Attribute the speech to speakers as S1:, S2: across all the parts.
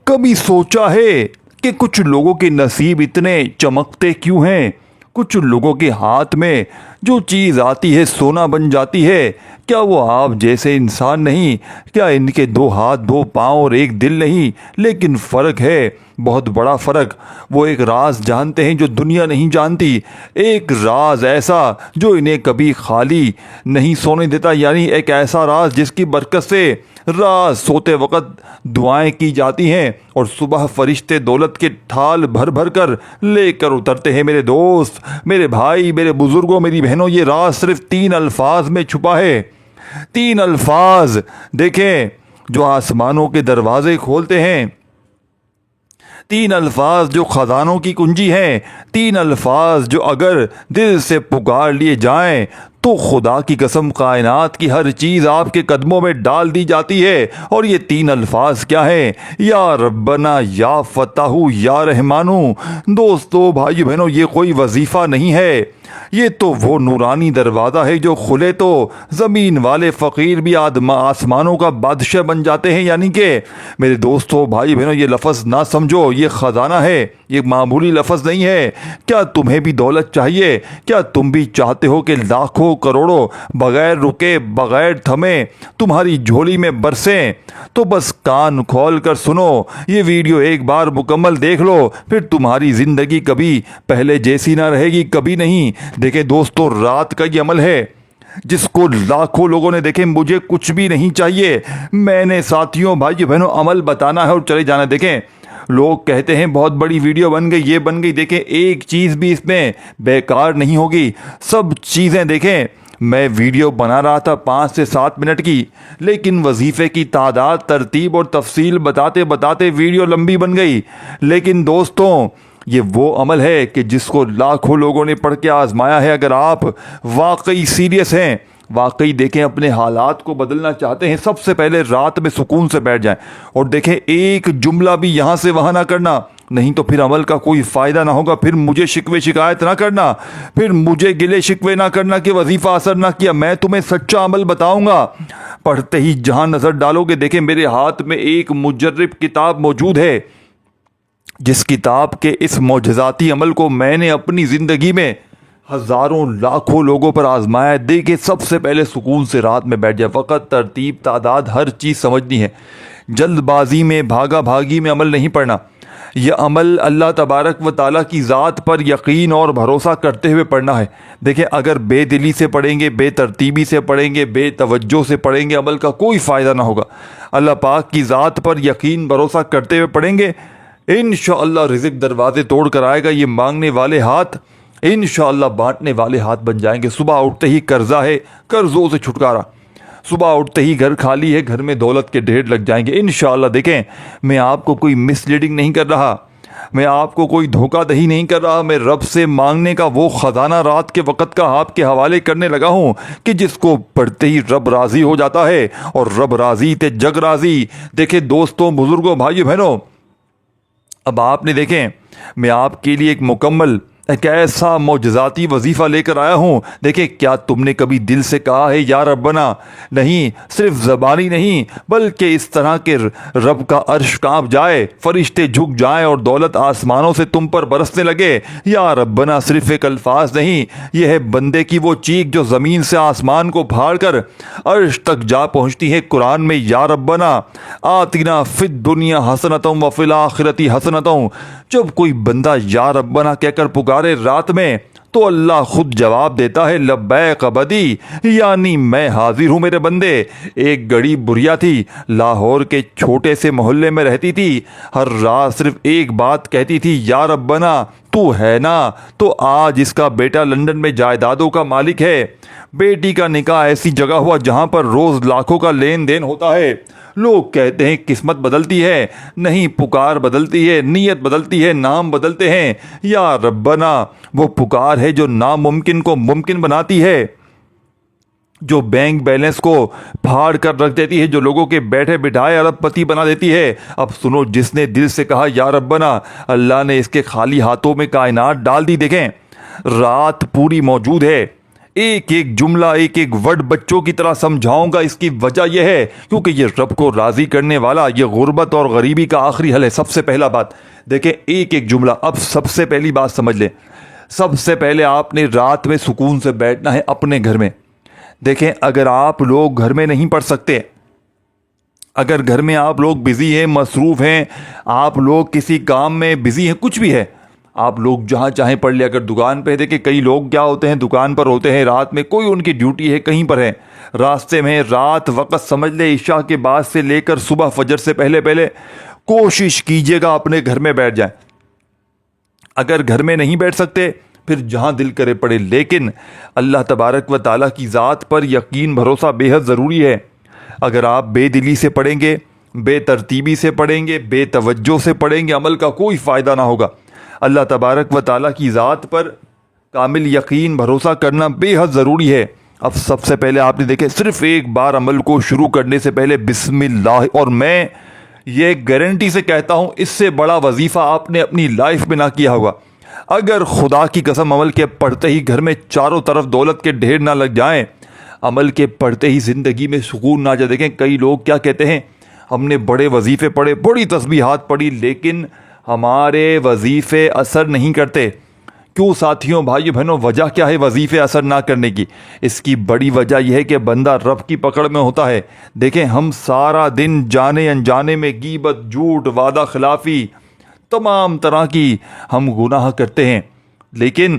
S1: کبھی سوچا ہے کہ کچھ لوگوں کے نصیب اتنے چمکتے کیوں ہیں؟ کچھ لوگوں کے ہاتھ میں جو چیز آتی ہے سونا بن جاتی ہے۔ کیا وہ آپ جیسے انسان نہیں؟ کیا ان کے 2 ہاتھ 2 پاؤں اور 1 دل نہیں؟ لیکن فرق ہے، بہت بڑا فرق۔ وہ ایک راز جانتے ہیں جو دنیا نہیں جانتی، ایک راز ایسا جو انہیں کبھی خالی نہیں سونے دیتا، یعنی ایک ایسا راز جس کی برکت سے رات سوتے وقت دعائیں کی جاتی ہیں اور صبح فرشتے دولت کے ٹھال بھر بھر کر لے کر اترتے ہیں۔ میرے دوست، میرے بھائی، میرے بزرگوں، میری بہنوں، یہ راز صرف 3 الفاظ میں چھپا ہے۔ 3 الفاظ دیکھیں جو آسمانوں کے دروازے کھولتے ہیں، 3 الفاظ جو خزانوں کی کنجی ہیں، 3 الفاظ جو اگر دل سے پکار لیے جائیں تو خدا کی قسم کائنات کی ہر چیز آپ کے قدموں میں ڈال دی جاتی ہے۔ اور یہ 3 الفاظ کیا ہیں؟ یا ربنا، یا فتح، یا رحمانو۔ دوستو، بھائی بہنوں، یہ کوئی وظیفہ نہیں ہے، یہ تو وہ نورانی دروازہ ہے جو کھلے تو زمین والے فقیر بھی آسمانوں کا بادشاہ بن جاتے ہیں۔ یعنی کہ میرے دوستو، بھائی بہنوں، یہ لفظ نہ سمجھو، یہ خزانہ ہے، یہ معمولی لفظ نہیں ہے۔ کیا تمہیں بھی دولت چاہیے؟ کیا تم بھی چاہتے ہو کہ لاکھوں کروڑوں بغیر رکے بغیر تھمے تمہاری جھولی میں برسیں؟ تو بس کان کھول کر سنو، یہ ویڈیو ایک بار مکمل دیکھ لو، پھر تمہاری زندگی کبھی پہلے جیسی نہ رہے گی، کبھی نہیں۔ دیکھیں دوستو، رات کا یہ عمل ہے جس کو لاکھوں لوگوں نے دیکھیں مجھے کچھ بھی نہیں چاہیے، میں نے ساتھیوں، بھائی بہنوں، عمل بتانا ہے اور چلے جانا۔ دیکھیں لوگ کہتے ہیں بہت بڑی ویڈیو بن گئی، یہ بن گئی، دیکھیں ایک چیز بھی اس میں بیکار نہیں ہوگی، سب چیزیں دیکھیں۔ میں ویڈیو بنا رہا تھا 5 سے 7 منٹ کی، لیکن وظیفے کی تعداد، ترتیب اور تفصیل بتاتے بتاتے ویڈیو لمبی بن گئی۔ لیکن دوستوں، یہ وہ عمل ہے کہ جس کو لاکھوں لوگوں نے پڑھ کے آزمایا ہے۔ اگر آپ واقعی سیریس ہیں، واقعی دیکھیں اپنے حالات کو بدلنا چاہتے ہیں، سب سے پہلے رات میں سکون سے بیٹھ جائیں اور دیکھیں ایک جملہ بھی یہاں سے وہاں نہ کرنا، نہیں تو پھر عمل کا کوئی فائدہ نہ ہوگا۔ پھر مجھے شکوے شکایت نہ کرنا، پھر مجھے گلے شکوے نہ کرنا کہ وظیفہ اثر نہ کیا۔ میں تمہیں سچا عمل بتاؤں گا، پڑھتے ہی جہاں نظر ڈالو گے۔ دیکھیں میرے ہاتھ میں ایک مجرب کتاب موجود ہے، جس کتاب کے اس معجزاتی عمل کو میں نے اپنی زندگی میں ہزاروں لاکھوں لوگوں پر آزمایا ہے۔ دیکھیں سب سے پہلے سکون سے رات میں بیٹھ جائے، وقت، ترتیب، تعداد، ہر چیز سمجھنی ہے۔ جلد بازی میں، بھاگا بھاگی میں عمل نہیں پڑھنا۔ یہ عمل اللہ تبارک و تعالیٰ کی ذات پر یقین اور بھروسہ کرتے ہوئے پڑھنا ہے۔ دیکھیں اگر بے دلی سے پڑھیں گے، بے ترتیبی سے پڑھیں گے، بے توجہ سے پڑھیں گے، عمل کا کوئی فائدہ نہ ہوگا۔ اللہ پاک کی ذات پر یقین بھروسہ کرتے ہوئے پڑھیں گے، انشاءاللہ رزق دروازے توڑ کر آئے گا۔ یہ مانگنے والے ہاتھ انشاءاللہ بانٹنے والے ہاتھ بن جائیں گے۔ صبح اٹھتے ہی قرضہ ہے، قرضوں سے چھٹکارا۔ صبح اٹھتے ہی گھر خالی ہے، گھر میں دولت کے ڈھیر لگ جائیں گے انشاءاللہ۔ دیکھیں میں آپ کو کوئی مس لیڈنگ نہیں کر رہا، میں آپ کو کوئی دھوکہ دہی نہیں کر رہا، میں رب سے مانگنے کا وہ خزانہ رات کے وقت کا آپ کے حوالے کرنے لگا ہوں کہ جس کو پڑھتے ہی رب راضی ہو جاتا ہے، اور رب راضی تے جگ راضی۔ دیکھیں دوستوں، بزرگوں، بھائیو بہنوں، اب آپ نے دیکھیں میں آپ کے لیے ایک مکمل ایک ایسا معجزاتی وظیفہ لے کر آیا ہوں۔ دیکھیں کیا تم نے کبھی دل سے کہا ہے یا ربنا؟ نہیں، صرف زبانی نہیں بلکہ اس طرح کہ رب کا عرش کانپ جائے، فرشتے جھک جائیں اور دولت آسمانوں سے تم پر برسنے لگے۔ یا ربنا صرف ایک الفاظ نہیں، یہ ہے بندے کی وہ چیخ جو زمین سے آسمان کو پھاڑ کر عرش تک جا پہنچتی ہے۔ قرآن میں یا ربنا آتنا فی الدنیا حسنۃ وفی الآخرۃ حسنۃ، جب کوئی بندہ یا ربنا کہہ کر پکارے رات میں تو اللہ خود جواب دیتا ہے لبیک عبدی، یعنی میں حاضر ہوں میرے بندے۔ ایک گڑی بڑھیا تھی، لاہور کے چھوٹے سے محلے میں رہتی تھی، ہر رات صرف ایک بات کہتی تھی، یا ربنا تو ہے نا؟ تو آج اس کا بیٹا لندن میں جائیدادوں کا مالک ہے، بیٹی کا نکاح ایسی جگہ ہوا جہاں پر روز لاکھوں کا لین دین ہوتا ہے۔ لوگ کہتے ہیں قسمت بدلتی ہے، نہیں، پکار بدلتی ہے، نیت بدلتی ہے، نام بدلتے ہیں۔ یا ربنا وہ پکار ہے جو ناممکن کو ممکن بناتی ہے، جو بینک بیلنس کو پھاڑ کر رکھ دیتی ہے، جو لوگوں کے بیٹھے بٹھائے ارب پتی بنا دیتی ہے۔ اب سنو، جس نے دل سے کہا یا ربنا، اللہ نے اس کے خالی ہاتھوں میں کائنات ڈال دی۔ دیکھیں رات پوری موجود ہے، ایک ایک جملہ ایک ایک ورڈ بچوں کی طرح سمجھاؤں گا. اس کی وجہ یہ ہے کیونکہ یہ رب کو راضی کرنے والا, یہ غربت اور غریبی کا آخری حل ہے. سب سے پہلا بات دیکھیں, ایک ایک جملہ. اب سب سے پہلی بات سمجھ لیں, سب سے پہلے آپ نے رات میں سکون سے بیٹھنا ہے اپنے گھر میں. دیکھیں, اگر آپ لوگ گھر میں نہیں پڑھ سکتے, اگر گھر میں آپ لوگ بزی ہیں, مصروف ہیں, آپ لوگ کسی کام میں بزی ہیں, کچھ بھی ہے, آپ لوگ جہاں چاہیں پڑھ لیں. اگر دکان پہ دیکھیں کئی لوگ کیا ہوتے ہیں, دکان پر ہوتے ہیں رات میں, کوئی ان کی ڈیوٹی ہے کہیں پر ہے, راستے میں رات وقت سمجھ لیں عشاء کے بعد سے لے کر صبح فجر سے پہلے پہلے کوشش کیجئے گا اپنے گھر میں بیٹھ جائیں. اگر گھر میں نہیں بیٹھ سکتے پھر جہاں دل کرے پڑے, لیکن اللہ تبارک و تعالیٰ کی ذات پر یقین بھروسہ بے حد ضروری ہے. اگر آپ بے دلی سے پڑھیں گے, بے ترتیبی سے پڑھیں گے, بے توجہ سے پڑھیں گے, عمل کا کوئی فائدہ نہ ہوگا. اللہ تبارک و تعالیٰ کی ذات پر کامل یقین بھروسہ کرنا بے حد ضروری ہے. اب سب سے پہلے آپ نے دیکھے, صرف ایک بار عمل کو شروع کرنے سے پہلے بسم اللہ, اور میں یہ گارنٹی سے کہتا ہوں اس سے بڑا وظیفہ آپ نے اپنی لائف میں نہ کیا ہوگا. اگر خدا کی قسم عمل کے پڑھتے ہی گھر میں چاروں طرف دولت کے ڈھیر نہ لگ جائیں, عمل کے پڑھتے ہی زندگی میں سکون نہ جائے. دیکھیں کئی لوگ کیا کہتے ہیں, ہم نے بڑے وظیفے پڑھے, بڑی تسبیحات پڑھی, لیکن ہمارے وظیفے اثر نہیں کرتے. کیوں ساتھیوں, بھائیو بہنوں, وجہ کیا ہے وظیفے اثر نہ کرنے کی؟ اس کی بڑی وجہ یہ ہے کہ بندہ رب کی پکڑ میں ہوتا ہے. دیکھیں ہم سارا دن جانے انجانے میں غیبت, جھوٹ, وعدہ خلافی, تمام طرح کی ہم گناہ کرتے ہیں. لیکن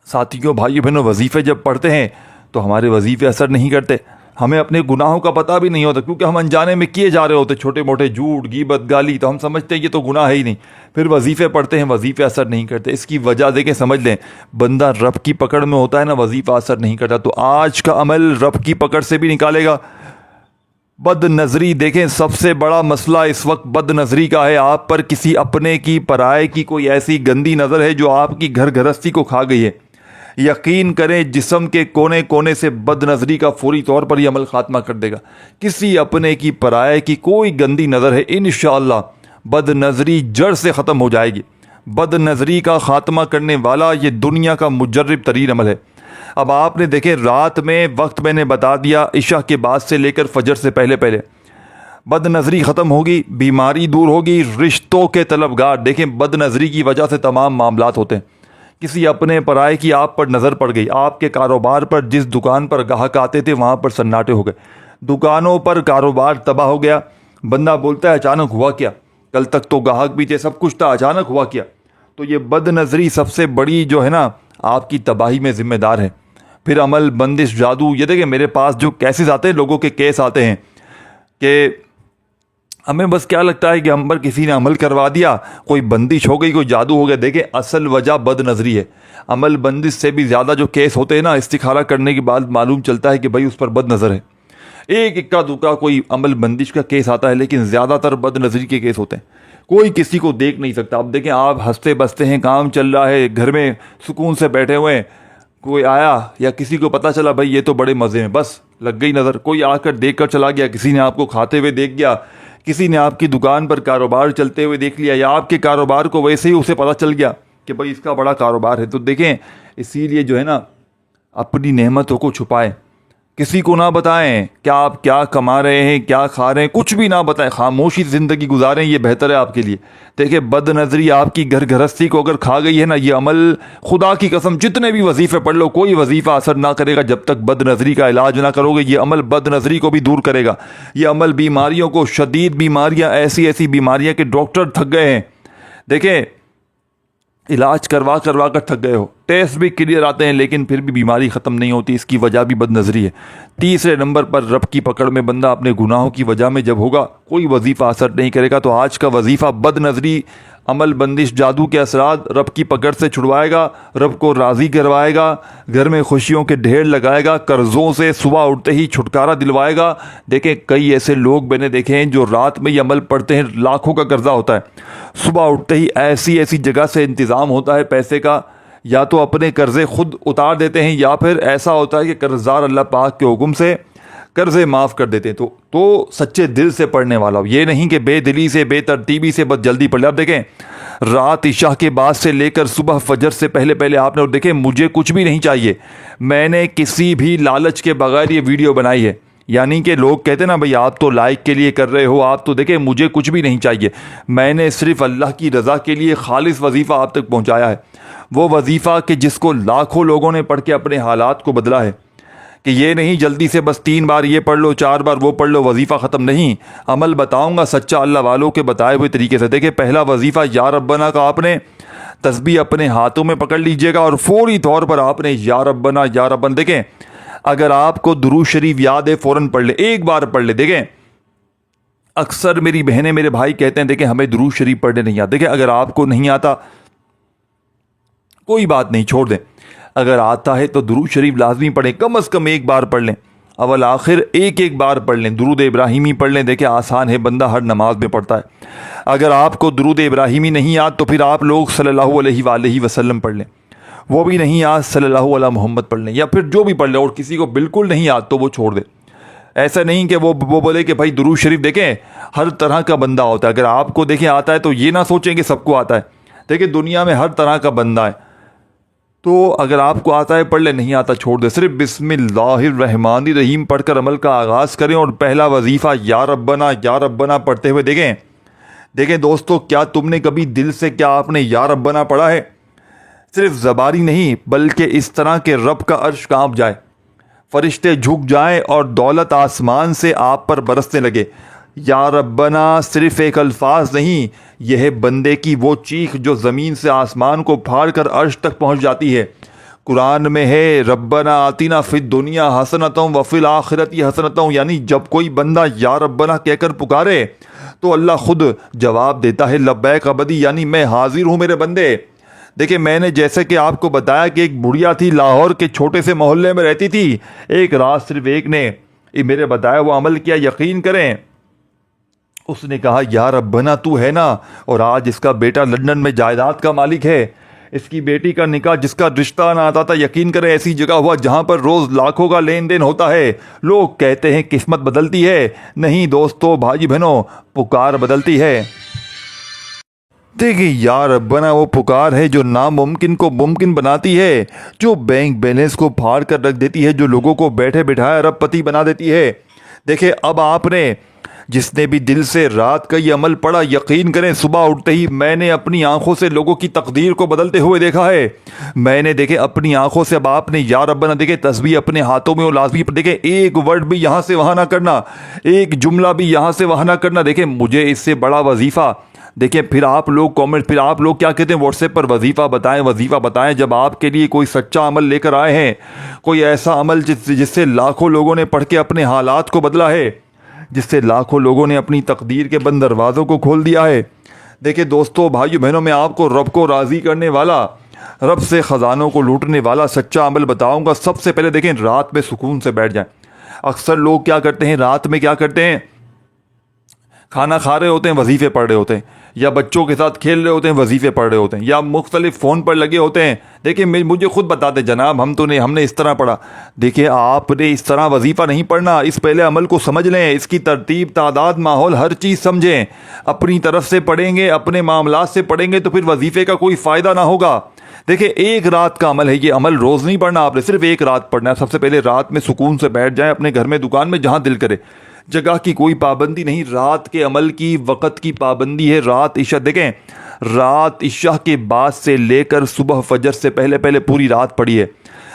S1: ساتھیوں, بھائیو بہنوں, وظیفے جب پڑھتے ہیں تو ہمارے وظیفے اثر نہیں کرتے. ہمیں اپنے گناہوں کا پتہ بھی نہیں ہوتا, کیونکہ ہم انجانے میں کیے جا رہے ہوتے چھوٹے موٹے جھوٹ, غیبت, گالی, تو ہم سمجھتے ہیں یہ تو گناہ ہے ہی نہیں. پھر وظیفے پڑھتے ہیں, وظیفے اثر نہیں کرتے. اس کی وجہ دیکھیں, سمجھ لیں, بندہ رب کی پکڑ میں ہوتا ہے نا, وظیفہ اثر نہیں کرتا. تو آج کا عمل رب کی پکڑ سے بھی نکالے گا. بد نظری, دیکھیں سب سے بڑا مسئلہ اس وقت بد نظری کا ہے. آپ پر کسی اپنے کی, پرائے کی کوئی ایسی گندی نظر ہے جو آپ کی گھر گھرستی کو کھا گئی ہے. یقین کریں جسم کے کونے کونے سے بد نظری کا فوری طور پر یہ عمل خاتمہ کر دے گا. کسی اپنے کی, پرائے کی کوئی گندی نظر ہے, انشاءاللہ بد نظری جڑ سے ختم ہو جائے گی. بد نظری کا خاتمہ کرنے والا یہ دنیا کا مجرب ترین عمل ہے. اب آپ نے دیکھیں رات میں وقت میں نے بتا دیا, عشاء کے بعد سے لے کر فجر سے پہلے پہلے بد نظری ختم ہوگی, بیماری دور ہوگی, رشتوں کے طلبگار. دیکھیں بد نظری کی وجہ سے تمام معاملات ہوتے ہیں. کسی اپنے پرائے کی آپ پر نظر پڑ گئی, آپ کے کاروبار پر, جس دکان پر گاہک آتے تھے وہاں پر سناٹے ہو گئے, دکانوں پر کاروبار تباہ ہو گیا. بندہ بولتا ہے اچانک ہوا کیا, کل تک تو گاہک بھی تھے, سب کچھ تھا, اچانک ہوا کیا. تو یہ بد نظری سب سے بڑی جو ہے نا آپ کی تباہی میں ذمہ دار ہے. پھر عمل, بندش, جادو. یہ دیکھیں میرے پاس جو کیسز آتے ہیں, لوگوں کے کیس آتے ہیں کہ ہمیں بس کیا لگتا ہے کہ ہم پر کسی نے عمل کروا دیا, کوئی بندش ہو گئی, کوئی جادو ہو گیا. دیکھیں اصل وجہ بد نظری ہے. عمل بندش سے بھی زیادہ جو کیس ہوتے ہیں نا, استخارہ کرنے کے بعد معلوم چلتا ہے کہ بھائی اس پر بد نظر ہے. ایک اکا دکا کوئی عمل بندش کا کیس آتا ہے, لیکن زیادہ تر بد نظری کے کیس ہوتے ہیں. کوئی کسی کو دیکھ نہیں سکتا. اب دیکھیں آپ ہنستے بستے ہیں, کام چل رہا ہے, گھر میں سکون سے بیٹھے ہوئے ہیں, کوئی آیا یا کسی کو پتہ چلا بھائی یہ تو بڑے مزے میں, بس لگ گئی نظر. کوئی آ کر دیکھ کر چلا گیا, کسی نے آپ کو کھاتے ہوئے دیکھ گیا, کسی نے آپ کی دکان پر کاروبار چلتے ہوئے دیکھ لیا, یا آپ کے کاروبار کو ویسے ہی اسے پتہ چل گیا کہ بھائی اس کا بڑا کاروبار ہے. تو دیکھیں اسی لیے جو ہے نا اپنی نعمتوں کو چھپائیں, کسی کو نہ بتائیں کیا آپ کیا کما رہے ہیں, کیا کھا رہے ہیں, کچھ بھی نہ بتائیں, خاموشی زندگی گزاریں, یہ بہتر ہے آپ کے لیے. دیکھیں بد نظری آپ کی گھر گھرستی کو اگر کھا گئی ہے نا, یہ عمل خدا کی قسم جتنے بھی وظیفے پڑھ لو کوئی وظیفہ اثر نہ کرے گا جب تک بد نظری کا علاج نہ کرو گے. یہ عمل بد نظری کو بھی دور کرے گا. یہ عمل بیماریوں کو, شدید بیماریاں, ایسی ایسی بیماریاں کہ ڈاکٹر تھک گئے ہیں. دیکھیں علاج کروا کر تھک گئے ہو, ٹیسٹ بھی کلیئر آتے ہیں, لیکن پھر بھی بیماری ختم نہیں ہوتی. اس کی وجہ بھی بد نظری ہے. تیسرے نمبر پر رب کی پکڑ میں بندہ اپنے گناہوں کی وجہ میں جب ہوگا, کوئی وظیفہ اثر نہیں کرے گا. تو آج کا وظیفہ بد نظری, عمل بندش, جادو کے اثرات رب کی پکڑ سے چھڑوائے گا, رب کو راضی کروائے گا, گھر میں خوشیوں کے ڈھیر لگائے گا, قرضوں سے صبح اٹھتے ہی چھٹکارا دلوائے گا. دیکھیں کئی ایسے لوگ میں نے دیکھے ہیں جو رات میں یہ عمل پڑھتے ہیں, لاکھوں کا قرضہ ہوتا ہے, صبح اٹھتے ہی ایسی ایسی جگہ سے انتظام ہوتا ہے پیسے کا, یا تو اپنے قرضے خود اتار دیتے ہیں, یا پھر ایسا ہوتا ہے کہ قرضدار اللہ پاک کے حکم سے قرضے معاف کر دیتے ہیں تو سچے دل سے پڑھنے والا ہو، یہ نہیں کہ بے دلی سے بے ترتیبی سے بس جلدی پڑھ لے۔ اب دیکھیں رات عشاء کے بعد سے لے کر صبح فجر سے پہلے آپ نے، اور دیکھیں مجھے کچھ بھی نہیں چاہیے، میں نے کسی بھی لالچ کے بغیر یہ ویڈیو بنائی ہے، یعنی کہ لوگ کہتے ہیں نا بھئی آپ تو لائک کے لیے کر رہے ہو، آپ تو دیکھیں مجھے کچھ بھی نہیں چاہیے، میں نے صرف اللہ کی رضا کے لیے خالص وظیفہ آپ تک پہنچایا ہے، وہ وظیفہ کہ جس کو لاکھوں لوگوں نے پڑھ کے اپنے حالات کو بدلا ہے، کہ یہ نہیں جلدی سے بس 3 بار یہ پڑھ لو 4 بار وہ پڑھ لو وظیفہ ختم، نہیں، عمل بتاؤں گا سچا اللہ والوں کے بتائے ہوئے طریقے سے۔ دیکھیں پہلا وظیفہ یا ربنا کا آپ نے تسبیح اپنے ہاتھوں میں پکڑ لیجئے گا اور فوری طور پر آپ نے یا ربنا یا ربنا، دیکھیں اگر آپ کو درود شریف یاد ہے فوراً پڑھ لے، ایک بار پڑھ لے۔ دیکھیں اکثر میری بہنیں میرے بھائی کہتے ہیں دیکھیں ہمیں درود شریف پڑھنے نہیں آتا، دیکھیں اگر آپ کو نہیں آتا کوئی بات نہیں، چھوڑ دیں، اگر آتا ہے تو درود شریف لازمی پڑھیں، کم از کم ایک بار پڑھ لیں، اول آخر ایک بار پڑھ لیں، درود ابراہیمی پڑھ لیں، دیکھیں آسان ہے، بندہ ہر نماز میں پڑھتا ہے۔ اگر آپ کو درود ابراہیمی نہیں یاد تو پھر آپ لوگ صلی اللہ علیہ وآلہ وسلم پڑھ لیں، وہ بھی نہیں یاد صلی اللہ علیہ محمد پڑھ لیں، یا پھر جو بھی پڑھ لیں، اور کسی کو بالکل نہیں یاد تو وہ چھوڑ دے۔ ایسا نہیں کہ وہ بولے کہ بھائی درود شریف، دیکھیں ہر طرح کا بندہ ہوتا ہے، اگر آپ کو دیکھیں آتا ہے تو یہ نہ سوچیں کہ سب کو آتا ہے، دیکھیں دنیا میں ہر طرح کا بندہ ہے، تو اگر آپ کو آتا ہے پڑھ لیں، نہیں آتا چھوڑ دیں، صرف بسم اللہ الرحمن الرحیم پڑھ کر عمل کا آغاز کریں، اور پہلا وظیفہ یا ربنا پڑھتے ہوئے دیکھیں دوستو، کیا تم نے کبھی دل سے کیا آپ نے یا ربنا پڑھا ہے؟ صرف زبانی نہیں بلکہ اس طرح کہ رب کا عرش کانپ جائے، فرشتے جھک جائیں اور دولت آسمان سے آپ پر برسنے لگے۔ یا ربنا صرف ایک الفاظ نہیں، یہ ہے بندے کی وہ چیخ جو زمین سے آسمان کو پھاڑ کر عرش تک پہنچ جاتی ہے۔ قرآن میں ہے ربنا آتنا فی الدنیا حسنۃ وفی الآخرۃ حسنۃ، یعنی جب کوئی بندہ یا ربنا کہہ کر پکارے تو اللہ خود جواب دیتا ہے لبیک عبدی، یعنی میں حاضر ہوں میرے بندے۔ دیکھیں میں نے جیسے کہ آپ کو بتایا کہ ایک بڑھیا تھی، لاہور کے چھوٹے سے محلے میں رہتی تھی، ایک رات صرف ایک نے میرے بتایا وہ عمل کیا، یقین کریں اس نے کہا یا ربنا تو ہے نا، اور آج اس کا بیٹا لندن میں جائیداد کا مالک ہے، اس کی بیٹی کا نکاح جس کا رشتہ نہ آتا تھا، یقین کریں ایسی جگہ ہوا جہاں پر روز لاکھوں کا لین دین ہوتا ہے۔ لوگ کہتے ہیں قسمت بدلتی ہے، نہیں دوستو بھائی بہنوں، پکار بدلتی ہے۔ دیکھیں یا ربنا وہ پکار ہے جو ناممکن کو ممکن بناتی ہے، جو بینک بیلنس کو پھاڑ کر رکھ دیتی ہے، جو لوگوں کو بیٹھے بٹھائے ارب پتی بنا دیتی ہے۔ دیکھیں اب آپ نے جس نے بھی دل سے رات کا یہ عمل پڑھا، یقین کریں صبح اٹھتے ہی میں نے اپنی آنکھوں سے لوگوں کی تقدیر کو بدلتے ہوئے دیکھا ہے، میں نے دیکھے اپنی آنکھوں سے۔ اب آپ نے یا ربنا دیکھے تسبیح اپنے ہاتھوں میں، اور لازمی دیکھیں ایک ورڈ بھی یہاں سے وہاں نہ کرنا، ایک جملہ بھی یہاں سے وہاں نہ کرنا۔ دیکھیں مجھے اس سے بڑا وظیفہ، دیکھیں پھر آپ لوگ کامنٹ، پھر آپ لوگ کیا کہتے ہیں واٹس ایپ پر وظیفہ بتائیں، جب آپ کے لیے کوئی سچا عمل لے کر آئے ہیں، کوئی ایسا عمل جس سے لاکھوں لوگوں نے پڑھ کے اپنے حالات کو بدلا ہے، جس سے لاکھوں لوگوں نے اپنی تقدیر کے بند دروازوں کو کھول دیا ہے۔ دیکھیں دوستو بھائیو بہنوں، میں آپ کو رب کو راضی کرنے والا، رب سے خزانوں کو لوٹنے والا سچا عمل بتاؤں گا۔ سب سے پہلے دیکھیں رات میں سکون سے بیٹھ جائیں۔ اکثر لوگ کیا کرتے ہیں رات میں، کیا کرتے ہیں، کھانا کھا رہے ہوتے ہیں وظیفے پڑھ رہے ہوتے ہیں، یا بچوں کے ساتھ کھیل رہے ہوتے ہیں وظیفے پڑھ رہے ہوتے ہیں، یا مختلف فون پر لگے ہوتے ہیں۔ دیکھیں مجھے خود بتاتے جناب ہم نے اس طرح پڑھا۔ دیکھیں آپ نے اس طرح وظیفہ نہیں پڑھنا، اس پہلے عمل کو سمجھ لیں، اس کی ترتیب تعداد ماحول ہر چیز سمجھیں۔ اپنی طرف سے پڑھیں گے، اپنے معاملات سے پڑھیں گے تو پھر وظیفے کا کوئی فائدہ نہ ہوگا۔ دیکھیں ایک رات کا عمل ہے، یہ عمل روز نہیں پڑھنا آپ نے، صرف ایک رات پڑھنا ہے۔ سب سے پہلے رات میں سکون سے بیٹھ جائیں، اپنے گھر میں دکان میں جہاں دل کرے، جگہ کی کوئی پابندی نہیں، رات کے عمل کی وقت کی پابندی ہے رات عشاء۔ دیکھیں رات عشاء کے بعد سے لے کر صبح فجر سے پہلے پوری رات پڑھی ہے۔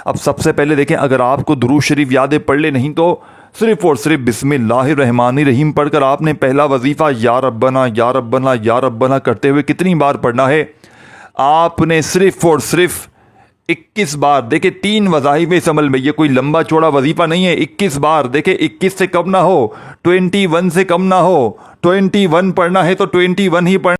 S1: اب سب سے پہلے دیکھیں اگر آپ کو درود شریف یادیں پڑھ لے نہیں تو صرف اور صرف بسم اللہ الرحمن الرحیم پڑھ کر آپ نے پہلا وظیفہ یا ربنا کرتے ہوئے کتنی بار پڑھنا ہے؟ آپ نے صرف اور صرف 21 بار۔ دیکھیں 3 وظائف اس عمل میں، یہ کوئی لمبا چوڑا وظیفہ نہیں ہے، 21 بار۔ دیکھیں 21 سے کم نہ ہو، 21 سے کم نہ ہو، 21 پڑھنا ہے تو 21 ہی پڑھنا۔